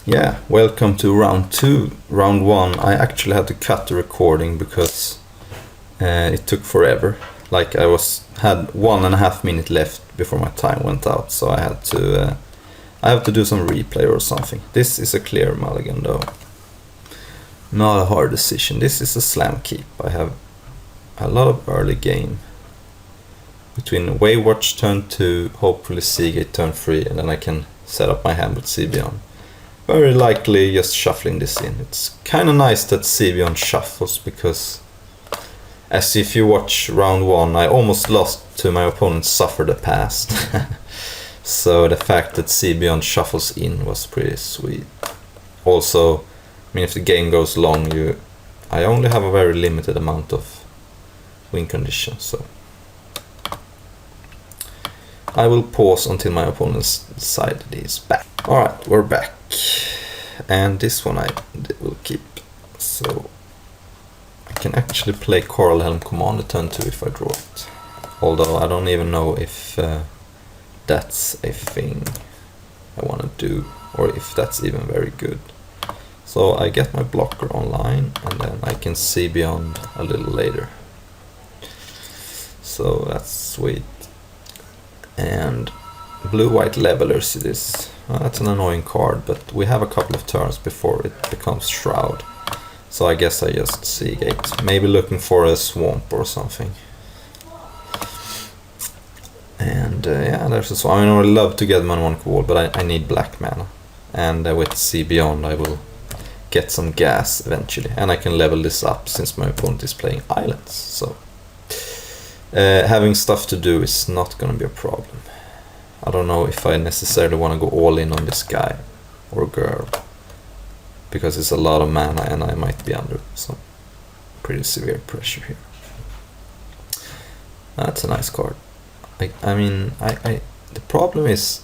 Yeah, welcome to round 2. Round 1, I actually had to cut the recording because it took forever. Like I had 1.5 minutes left before my time went out, so I have to do some replay or something. This is a clear mulligan though. Not a hard decision. This is a slam keep. I have a lot of early game between Waywatch turn 2, hopefully Seagate turn 3, and then I can set up my hand with Sebion. Very likely just shuffling this in. It's kind of nice that Sebion shuffles because, as if you watch round 1, I almost lost to my opponent Suffer the Past. So the fact that Sebion shuffles in was pretty sweet. Also, I mean, if the game goes long, I only have a very limited amount of win conditions, so I will pause until my opponent's decided he's back. Alright, we're back. And this one I will keep. So I can actually play Coral Helm Commander turn 2 if I draw it. Although I don't even know if that's a thing I want to do, or if that's even very good. So I get my blocker online, and then I can see beyond a little later. So that's sweet. And blue-white levelers it is. That's an annoying card, but we have a couple of turns before it becomes Shroud. So I guess I just Seagate. Maybe looking for a swamp or something. And yeah, there's a swamp. I mean, I would love to get Mana Wall, but I need black mana. And with See Beyond I will get some gas eventually. And I can level this up since my opponent is playing islands. So having stuff to do is not gonna be a problem. I don't know if I necessarily want to go all in on this guy or girl, because it's a lot of mana and I might be under some pretty severe pressure here. That's a nice card. I mean, the problem is,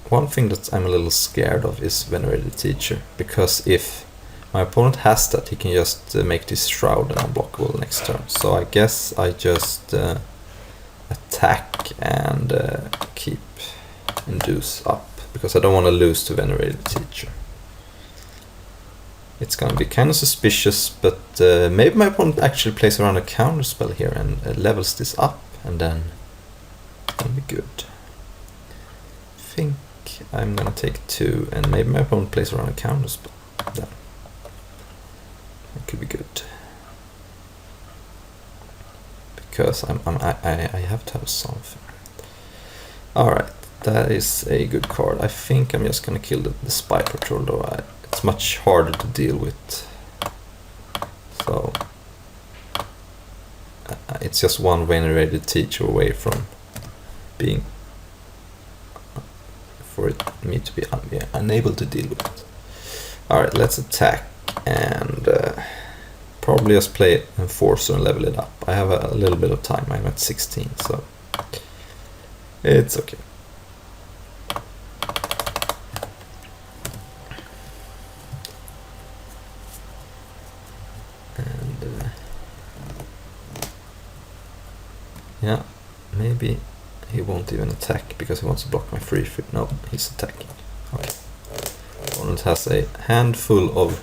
one thing that I'm a little scared of is Venerated Teacher, because if my opponent has that, he can just make this Shroud unblockable next turn. So I guess I just attack and keep Induce up, because I don't want to lose to Venerated Teacher. It's gonna be kind of suspicious, but maybe my opponent actually plays around a counter spell here and levels this up, and then it'll be good. I think I'm gonna take 2, and maybe my opponent plays around a counter spell. Then it could be good, because I have to have something. All right. That is a good card. I think I'm just gonna kill the Spy Patrol though. It's much harder to deal with. So it's just one Venerated Teacher away from being me to be unable to deal with it. Alright, let's attack and probably just play Enforcer and level it up. I have a little bit of time. I'm at 16, so it's okay. Yeah, maybe he won't even attack because he wants to block my free food. No, he's attacking. Okay. Opponent has a handful of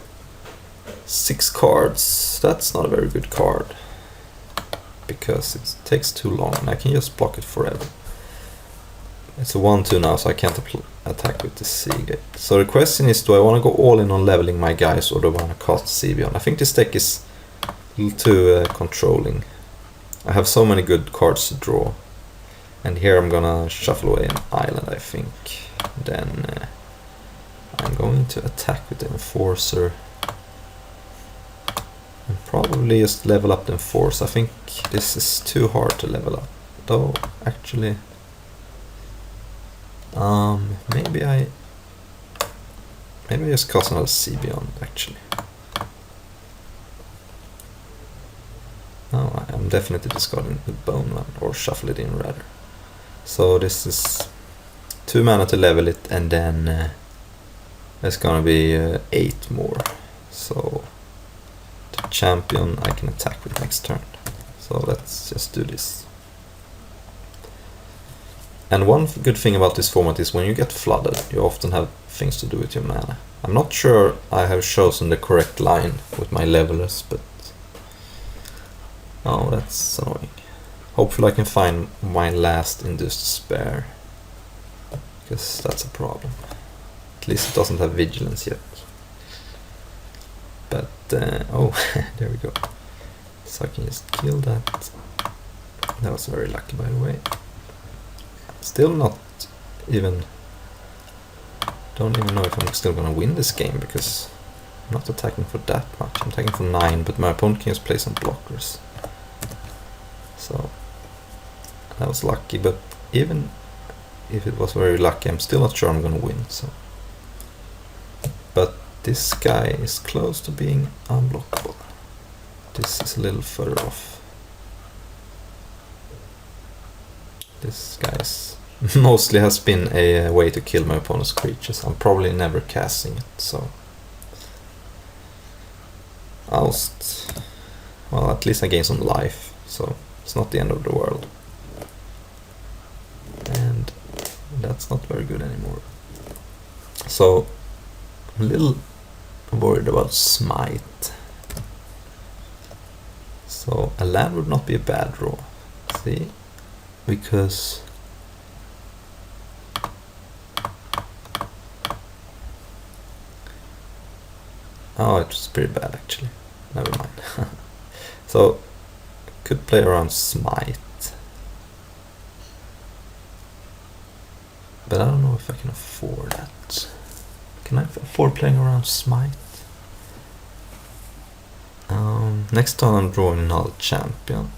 6 cards. That's not a very good card, because it takes too long and I can just block it forever. It's a 1-2 now, so I can't attack with the Seagate. So the question is, do I want to go all in on leveling my guys, or do I want to cast Sebion? I think this deck is a little too controlling. I have so many good cards to draw, and here I'm gonna shuffle away an island, I think. Then I'm going to attack with the Enforcer and probably just level up the Enforcer. I think this is too hard to level up, though. Actually, maybe I just cast another Sebion actually. No, I'm definitely discarding the Bone one, or shuffle it in rather. So this is 2 mana to level it, and then there's gonna be 8 more. So the champion I can attack with next turn. So let's just do this. And one good thing about this format is when you get flooded, you often have things to do with your mana. I'm not sure I have chosen the correct line with my levelers, but... Oh, that's annoying. Hopefully I can find my last Induced Despair, because that's a problem. At least it doesn't have Vigilance yet. But, oh, there we go. So I can just kill that. That was very lucky, by the way. Still not even... Don't even know if I'm still gonna win this game, because I'm not attacking for that much. I'm attacking for 9, but my opponent can just play some blockers. So that was lucky, but even if it was very lucky, I'm still not sure I'm gonna win. So, but this guy is close to being unblockable. This is a little further off. This guy's mostly has been a way to kill my opponent's creatures. I'm probably never casting it, so... Oust. Well, at least I gain some life, so it's not the end of the world. And that's not very good anymore. So, I'm a little worried about Smite. So, a land would not be a bad draw. See? Because... Oh, it was pretty bad actually. Never mind. So, could play around Smite. But I don't know if I can afford that. Can I afford playing around Smite? Next turn I'm drawing Null Champion.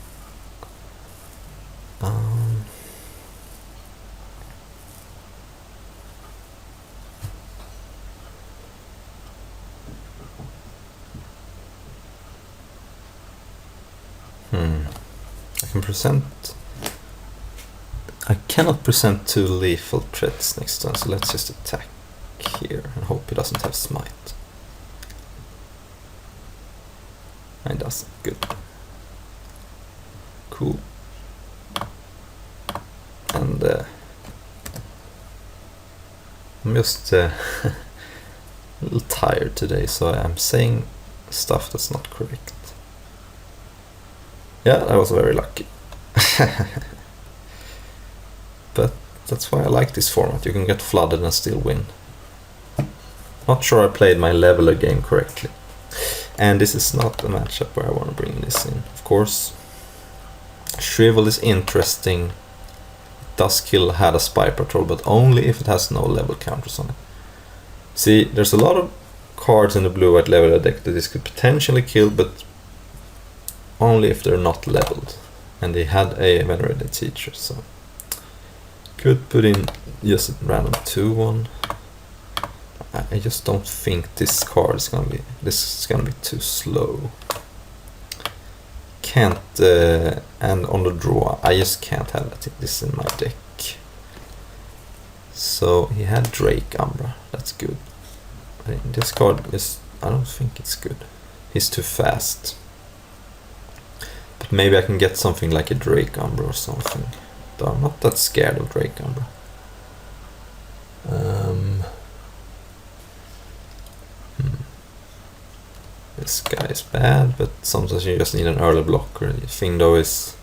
I can present... I cannot present 2 lethal threats next turn, so let's just attack here and hope he doesn't have Smite. He doesn't. Good. Cool. And I'm just a little tired today, so I'm saying stuff that's not correct. Yeah, that was very lucky. But that's why I like this format. You can get flooded and still win. Not sure I played my leveler game correctly. And this is not a matchup where I want to bring this in. Of course, Shrivel is interesting. It does kill Had a Spy Patrol, but only if it has no level counters on it. See, there's a lot of cards in the blue-white leveler deck that this could potentially kill, but only if they're not leveled. And they had a Venerated Teacher, so... Could put in just a random 2-1. I just don't think this card is gonna be... This is gonna be too slow. Can't... and on the draw, I just can't have this in my deck. So he had Drake Umbra, that's good. This card is... I don't think it's good. He's too fast. But maybe I can get something like a Drake Umbra or something. Though I'm not that scared of Drake Umbra. This guy is bad, but sometimes you just need an early blocker. The thing though is,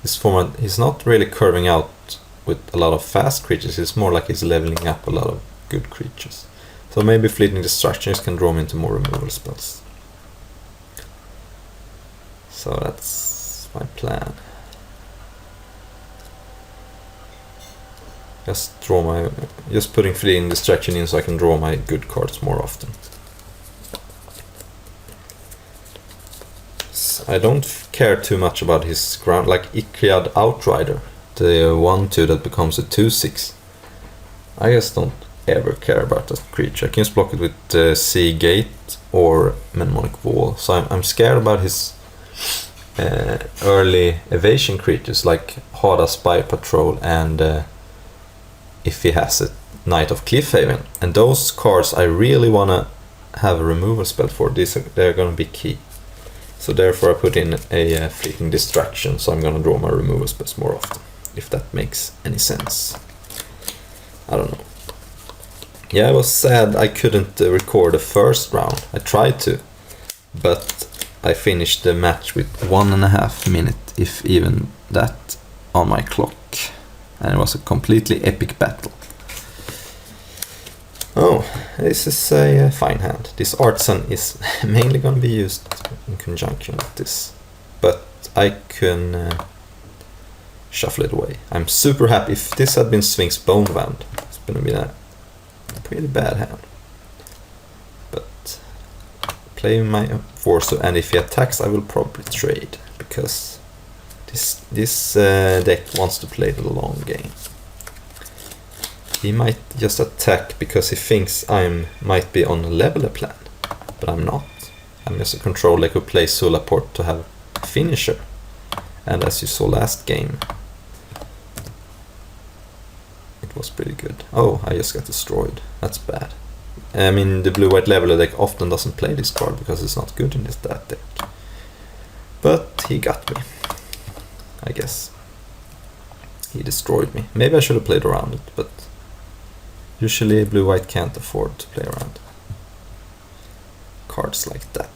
this format, he's not really curving out with a lot of fast creatures, it's more like he's leveling up a lot of good creatures. So maybe Fleeting Destructions can draw him into more removal spells. So that's my plan. Just putting Fleeting Distraction in so I can draw my good cards more often. I don't care too much about his ground, like Ikriad Outrider, the 1-2 that becomes a 2-6. I just don't ever care about that creature. I can just block it with Sea Gate or Mnemonic Wall, so I'm scared about his early evasion creatures like Hada Spy Patrol and if he has a Knight of Cliffhaven. And those cards I really want to have a removal spell for. They're going to be key. So therefore I put in a Fleeting Distraction, so I'm going to draw my removal spells more often. if that makes any sense. I don't know. Yeah, I was sad I couldn't record the first round. I tried to, but I finished the match with 1.5 minutes, if even that, on my clock. And it was a completely epic battle. Oh, this is a fine hand. This artisan is mainly going to be used in conjunction with this. But I can shuffle it away. I'm super happy. If this had been Sphinx Boneband, it's going to be a pretty bad hand. But playing my Force, and if he attacks I will probably trade, because this deck wants to play the long game. He might just attack because he thinks I might be on a leveler plan, but I'm not. I'm just a controller who plays Solaport to have a finisher. And as you saw last game, it was pretty good. Oh, I just got destroyed. That's bad. I mean, the blue-white leveler deck often doesn't play this card because it's not good in that deck. But he got me, I guess. He destroyed me. Maybe I should have played around it, but usually blue-white can't afford to play around cards like that.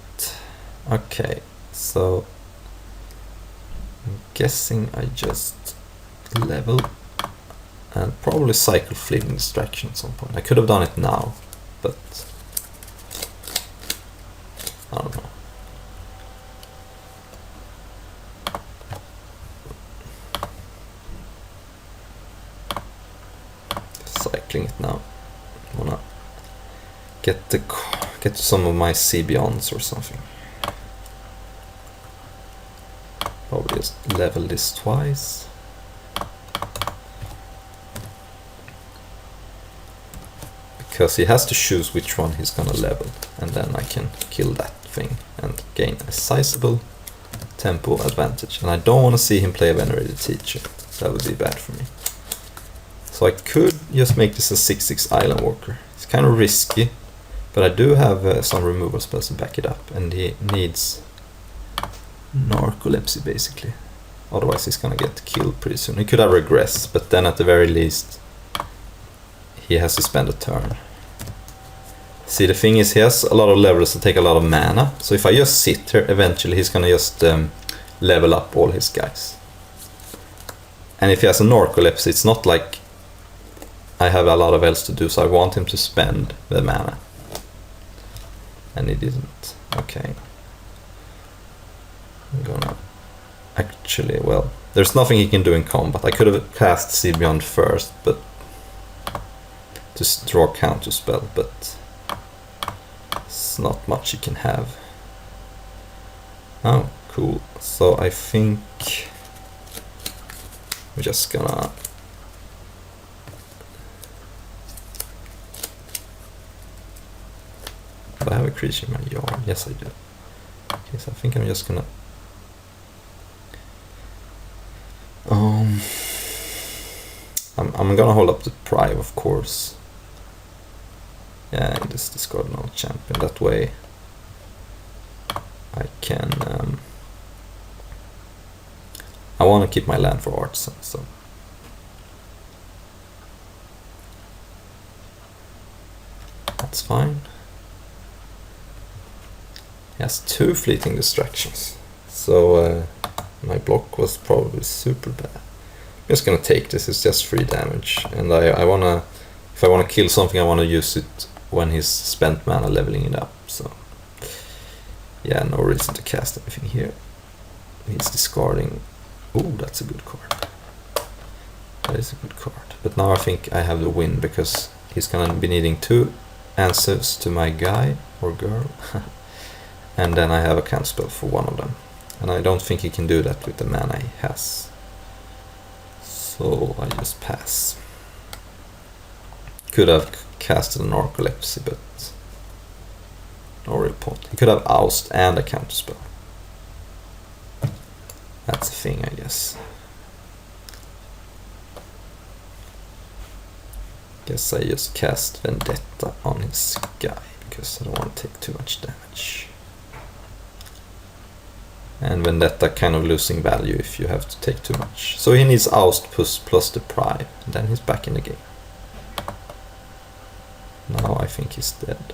Okay, so I'm guessing I just level and probably cycle Fleeting Distraction at some point. I could have done it now, but I don't know. Cycling it now. I wanna get to some of my C-Beyonds or something. Probably just level this twice. Because he has to choose which one he's gonna level, and then I can kill that thing and gain a sizable tempo advantage. And I don't want to see him play a Venerated Teacher. That would be bad for me. So I could just make this a 6/6 Island Walker. It's kind of risky, but I do have some removal spells to back it up, and he needs Narcolepsy basically. Otherwise he's gonna get killed pretty soon. He could have Regress, but then at the very least he has to spend a turn. See, the thing is, he has a lot of levels that take a lot of mana, so if I just sit here, eventually he's gonna just level up all his guys. And if he has a Narcolepsy, it's not like I have a lot of else to do, so I want him to spend the mana. And he didn't. Okay. I'm gonna... Actually, well, there's nothing he can do in combat. I could have cast Sea Beyond first, but... to draw counter spell, but... it's not much he can have. Oh, cool. So I think... we're just gonna... do I have a creature in my yard? Yes, I do. Okay, so I think I'm just gonna... I'm gonna hold up the Prive, of course. Yeah, and just discard no champion. That way I can... I want to keep my land for Artisan, so... that's fine. He has 2 Fleeting Distractions, so my block was probably super bad. I'm just gonna take this, it's just 3 damage, and I wanna, if I wanna kill something, I wanna use it when he's spent mana leveling it up, so yeah, no reason to cast anything here. He's discarding. Oh, that's a good card. That is a good card. But now I think I have the win, because he's gonna be needing 2 answers to my guy or girl. And then I have a counterspell for one of them. And I don't think he can do that with the mana he has. So I just pass. Could have casted a Narcolepsy, but no real point. He could have Oust and a counterspell. That's a thing, I guess. Guess I just cast Vendetta on his guy, because I don't want to take too much damage. And Vendetta kind of losing value if you have to take too much. So he needs Oust plus Deprive, and then he's back in the game. Now I think he's dead.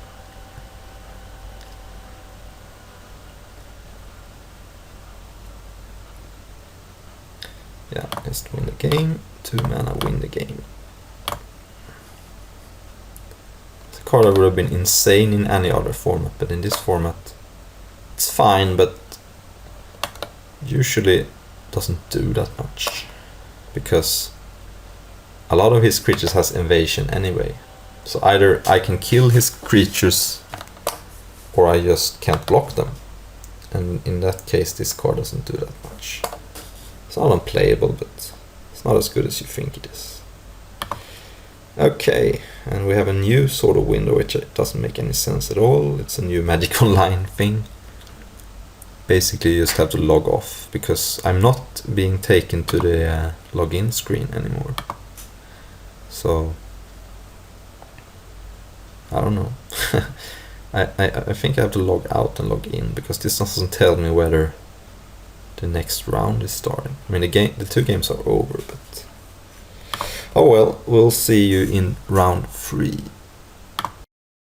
Yeah, just win the game. 2 mana, win the game. The card would have been insane in any other format, but in this format it's fine, but usually doesn't do that much. Because a lot of his creatures has evasion anyway. So either I can kill his creatures or I just can't block them. And in that case this card doesn't do that much. It's not unplayable, but it's not as good as you think it is. Okay, and we have a new sort of window which doesn't make any sense at all. It's a new Magic Online thing. Basically you just have to log off, because I'm not being taken to the login screen anymore. So I don't know. I think I have to log out and log in, because this doesn't tell me whether the next round is starting. I mean the 2 games are over, but oh well, we'll see you in round 3.